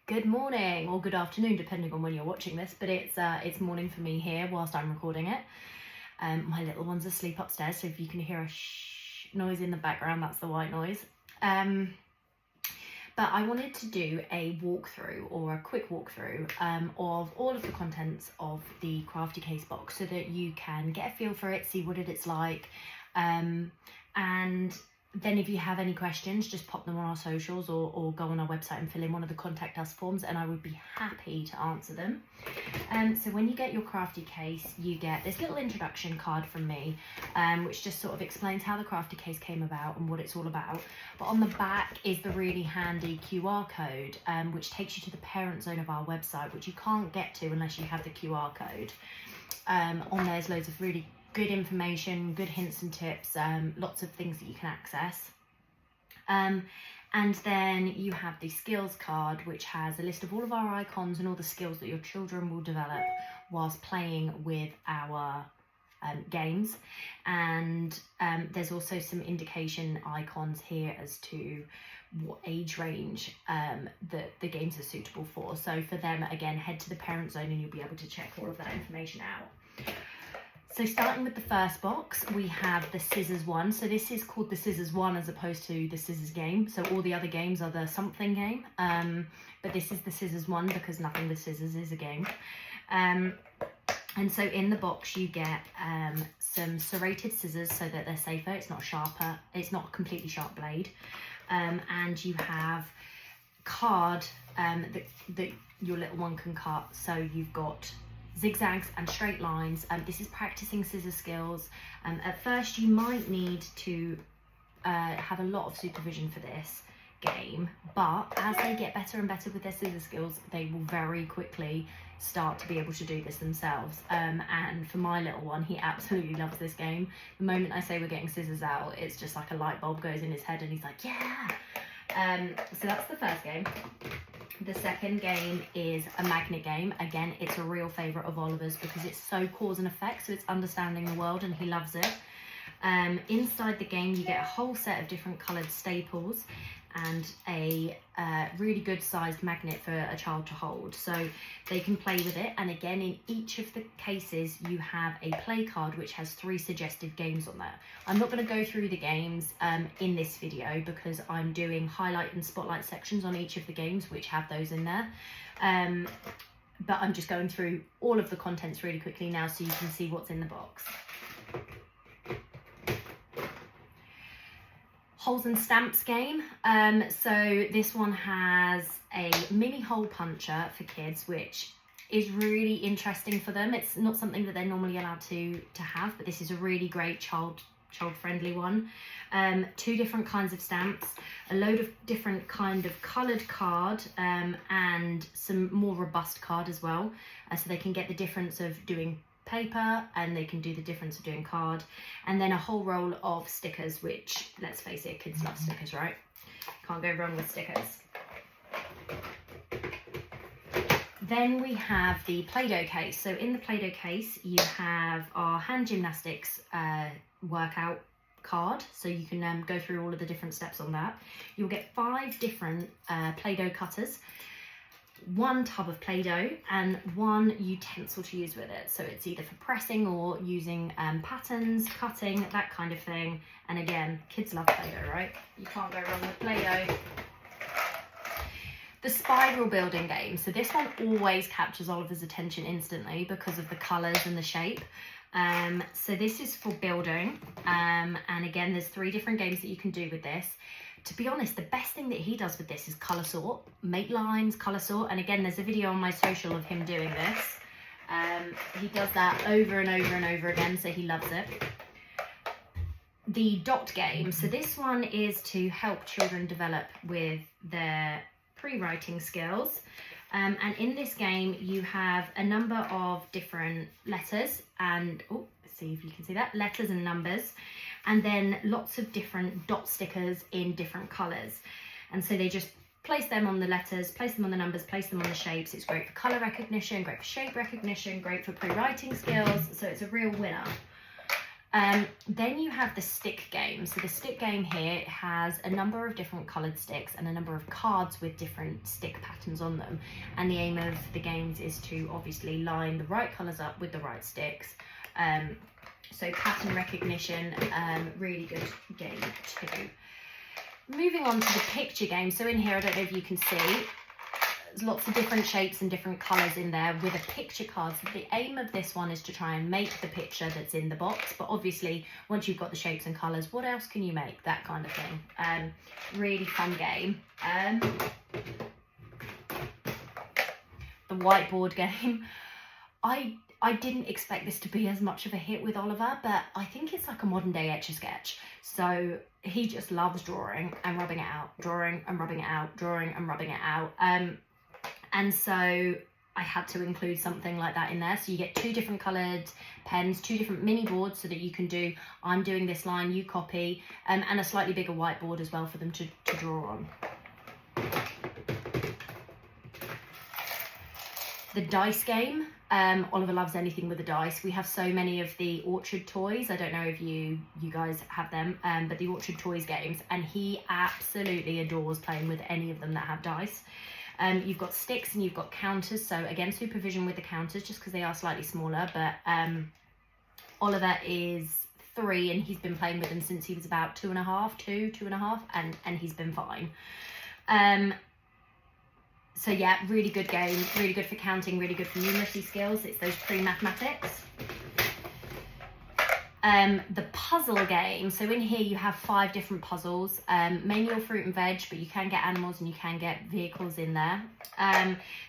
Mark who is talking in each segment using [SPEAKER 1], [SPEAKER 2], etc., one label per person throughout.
[SPEAKER 1] Good morning or good afternoon, depending on when you're watching this, but it's morning for me here whilst I'm recording it. My little one's asleep upstairs, so if you can hear a shh noise in the background, that's the white noise. But I wanted to do a walkthrough or a quick walkthrough of all of the contents of the Crafty case box so that you can get a feel for it, see what it's like, and then if you have any questions, just pop them on our socials or go on our website and fill in one of the contact us forms and I would be happy to answer them. So when you get your Crafty case, you get this little introduction card from me, which just sort of explains how the Crafty case came about and what it's all about. But on the back is the really handy QR code, which takes you to the parent zone of our website, which you can't get to unless you have the QR code. On there's loads of really good information, good hints and tips, lots of things that you can access. And then you have the skills card, which has a list of all of our icons and all the skills that your children will develop whilst playing with our games. And there's also some indication icons here as to what age range that the games are suitable for. So for them, again, head to the parent zone and you'll be able to check all of that information out. So starting with the first box, we have the scissors one. So this is called the scissors one as opposed to the scissors game. So all the other games are the something game, but this is the scissors one because nothing with scissors is a game. And so in the box you get some serrated scissors so that they're safer. It's not sharper. It's not a completely sharp blade. And you have card that your little one can cut. So you've got zigzags and straight lines. This is practicing scissor skills. At first you might need to have a lot of supervision for this game, but as they get better and better with their scissor skills, they will very quickly start to be able to do this themselves. And for my little one, he absolutely loves this game. The moment I say we're getting scissors out, it's just like a light bulb goes in his head and he's like, yeah! So that's the first game. The second game is a magnet game. Again, it's a real favourite of Oliver's because it's so cause and effect, so it's understanding the world and he loves it. Inside the game, you get a whole set of different coloured staples and a really good sized magnet for a child to hold, so they can play with it. And again, in each of the cases you have a play card which has 3 suggested games on there. I'm not going to go through the games in this video because I'm doing highlight and spotlight sections on each of the games which have those in there, but I'm just going through all of the contents really quickly now so you can see what's in the box. Holes and stamps game. So this one has a mini hole puncher for kids, which is really interesting for them. It's not something that they're normally allowed to have, but this is a really great child-friendly one. 2 different kinds of stamps, a load of different kind of coloured card, and some more robust card as well, so they can get the difference of doing paper and they can do the difference of doing card, and then a whole roll of stickers, which, let's face it, kids love stickers, right? Can't go wrong with stickers. Then we have the Play-Doh case. So in the Play-Doh case you have our hand gymnastics workout card, so you can go through all of the different steps on that. You'll get 5 different Play-Doh cutters, 1 tub of Play-Doh and 1 utensil to use with it. So it's either for pressing or using patterns, cutting, that kind of thing. And again, kids love Play-Doh, right? You can't go wrong with Play-Doh. The spiral building game. So this one always captures Oliver's attention instantly because of the colours and the shape. So this is for building. And again, there's 3 different games that you can do with this. To be honest, the best thing that he does with this is colour sort, make lines, colour sort. And again, there's a video on my social of him doing this. He does that over and over and over again, so he loves it. The dot game. So this one is to help children develop with their pre-writing skills. And in this game, you have a number of different letters and, oh, let's see if you can see that, letters and numbers. And then lots of different dot stickers in different colours. And so they just place them on the letters, place them on the numbers, place them on the shapes. It's great for colour recognition, great for shape recognition, great for pre-writing skills. So it's a real winner. Then you have the stick game. So the stick game here has a number of different coloured sticks and a number of cards with different stick patterns on them. And the aim of the games is to obviously line the right colours up with the right sticks. So pattern recognition, really good game too. Moving on to the picture game. So in here, I don't know if you can see, there's lots of different shapes and different colours in there with a picture card. So the aim of this one is to try and make the picture that's in the box. But obviously, once you've got the shapes and colours, what else can you make? That kind of thing. Really fun game. The whiteboard game. I didn't expect this to be as much of a hit with Oliver, but I think it's like a modern day Etch-a-Sketch. So he just loves drawing and rubbing it out, drawing and rubbing it out, drawing and rubbing it out. And so I had to include something like that in there. So you get 2 different coloured pens, 2 different mini boards so that you can do, I'm doing this line, you copy, and a slightly bigger whiteboard as well for them to draw on. The dice game. Oliver loves anything with a dice. We have so many of the Orchard toys. I don't know if you guys have them, but the Orchard toys games, and he absolutely adores playing with any of them that have dice. You've got sticks and you've got counters. So again, supervision with the counters just because they are slightly smaller, but Oliver is 3 and he's been playing with them since he was about 2.5, and he's been fine. So yeah, really good game, really good for counting, really good for numeracy skills. It's those pre-mathematics. The puzzle game. So in here you have 5 different puzzles, mainly all fruit and veg, but you can get animals and you can get vehicles in there.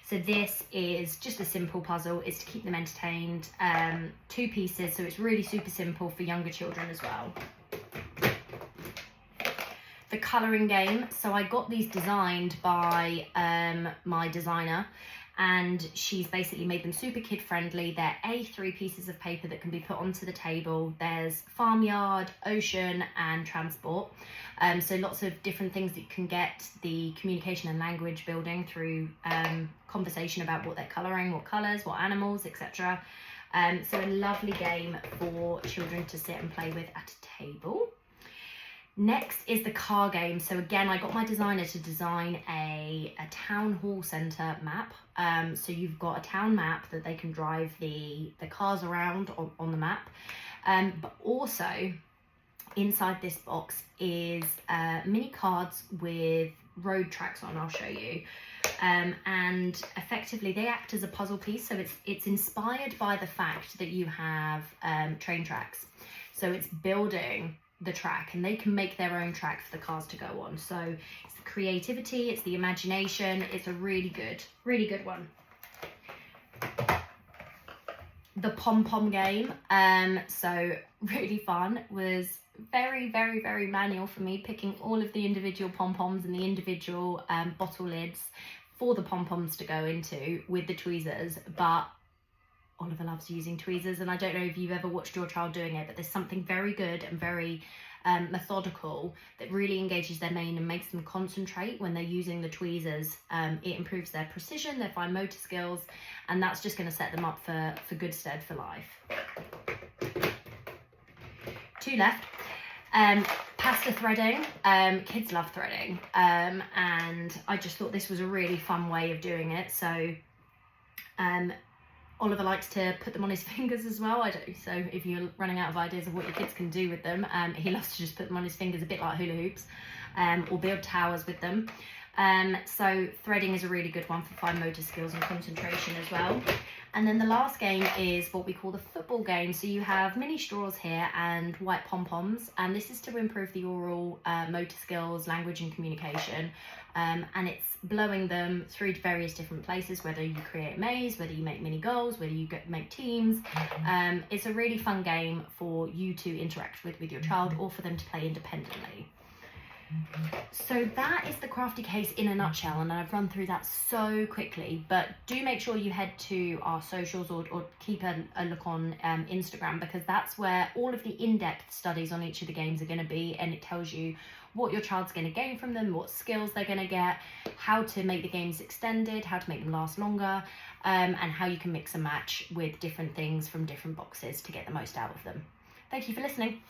[SPEAKER 1] So this is just a simple puzzle. It's to keep them entertained. 2 pieces, so it's really super simple for younger children as well. The colouring game. So I got these designed by my designer, and she's basically made them super kid friendly. They're A3 pieces of paper that can be put onto the table. There's farmyard, ocean and transport. So lots of different things that you can get the communication and language building through conversation about what they're colouring, what colours, what animals, etc. So a lovely game for children to sit and play with at a table. Next is the car game. So again, I got my designer to design a town hall centre map. So you've got a town map that they can drive the cars around on the map. But also inside this box is mini cards with road tracks on, I'll show you. And effectively they act as a puzzle piece. So it's inspired by the fact that you have train tracks. So it's building the track, and they can make their own track for the cars to go on. So it's the creativity, it's the imagination, it's a really good one. The pom-pom game, so really fun. Was very manual for me, picking all of the individual pom-poms and the individual bottle lids for the pom-poms to go into with the tweezers, but Oliver loves using tweezers, and I don't know if you've ever watched your child doing it, but there's something very good and very methodical that really engages their brain and makes them concentrate when they're using the tweezers. It improves their precision, their fine motor skills, and that's just going to set them up for good stead for life. 2 left. Pasta threading. Kids love threading, and I just thought this was a really fun way of doing it. So Oliver likes to put them on his fingers as well. So if you're running out of ideas of what your kids can do with them, he loves to just put them on his fingers, a bit like hula hoops, or build towers with them. So threading is a really good one for fine motor skills and concentration as well. And then the last game is what we call the football game. So you have mini straws here and white pom-poms, and this is to improve the oral motor skills, language and communication. And it's blowing them through to various different places, whether you create a maze, whether you make mini goals, whether you make teams. It's a really fun game for you to interact with your child, or for them to play independently. So that is the Crafty case in a nutshell, and I've run through that so quickly, but do make sure you head to our socials or keep a look on Instagram, because that's where all of the in-depth studies on each of the games are going to be, and it tells you what your child's going to gain from them, what skills they're going to get, how to make the games extended, how to make them last longer, and how you can mix and match with different things from different boxes to get the most out of them. Thank you for listening.